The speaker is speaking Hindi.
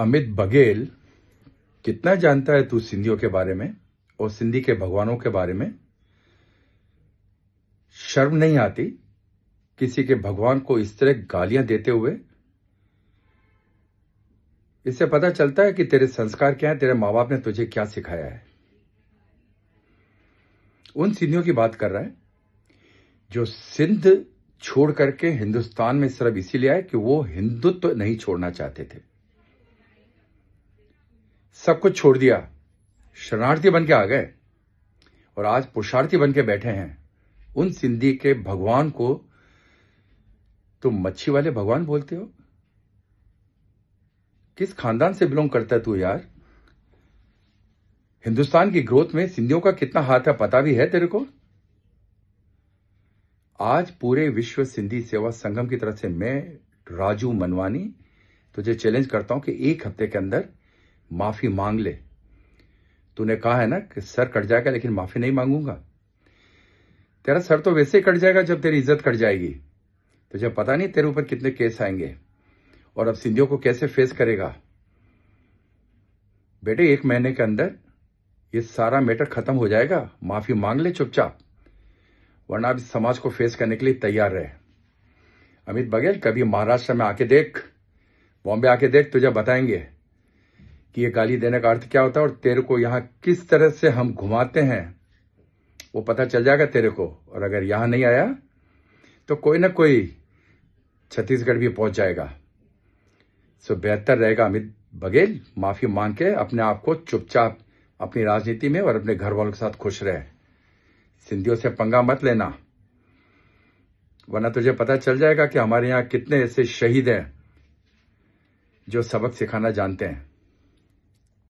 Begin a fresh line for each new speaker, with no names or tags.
अमित बघेल, कितना जानता है तू सिंधियों के बारे में और सिंधी के भगवानों के बारे में? शर्म नहीं आती किसी के भगवान को इस तरह गालियां देते हुए? इससे पता चलता है कि तेरे संस्कार क्या है, तेरे माँ बाप ने तुझे क्या सिखाया है। उन सिंधियों की बात कर रहा है जो सिंध छोड़ करके हिंदुस्तान में सिर्फ इसीलिए आए कि वो हिंदुत्व नहीं छोड़ना चाहते थे। सब कुछ छोड़ दिया, शरणार्थी बन के आ गए और आज पुरुषार्थी बन के बैठे हैं। उन सिंधी के भगवान को तुम मच्छी वाले भगवान बोलते हो? किस खानदान से बिलोंग करता है तू यार? हिंदुस्तान की ग्रोथ में सिंधियों का कितना हाथ है पता भी है तेरे को? आज पूरे विश्व सिंधी सेवा संगम की तरफ से मैं राजू मनवानी तुझे चैलेंज करता हूं कि एक हफ्ते के अंदर माफी मांग ले। तूने कहा है ना कि सर कट जाएगा लेकिन माफी नहीं मांगूंगा। तेरा सर तो वैसे ही कट जाएगा जब तेरी इज्जत कट जाएगी। तुझे पता नहीं तेरे ऊपर कितने केस आएंगे और अब सिंधियों को कैसे फेस करेगा। बेटे, 1 महीने के अंदर ये सारा मैटर खत्म हो जाएगा। माफी मांग ले चुपचाप, वरना अब इस समाज को फेस करने के लिए तैयार रहे। अमित बघेल, कभी महाराष्ट्र में आके देख, बॉम्बे आके देख, तुझे बताएंगे कि ये गाली देने का अर्थ क्या होता है और तेरे को यहां किस तरह से हम घुमाते हैं वो पता चल जाएगा तेरे को। और अगर यहां नहीं आया तो कोई ना कोई छत्तीसगढ़ भी पहुंच जाएगा। सो बेहतर रहेगा अमित बघेल, माफी मांग के अपने आप को चुपचाप अपनी राजनीति में और अपने घर वालों के साथ खुश रहे। सिंधियों से पंगा मत लेना, वरना तुझे पता चल जाएगा कि हमारे यहाँ कितने ऐसे शहीद हैं जो सबक सिखाना जानते हैं।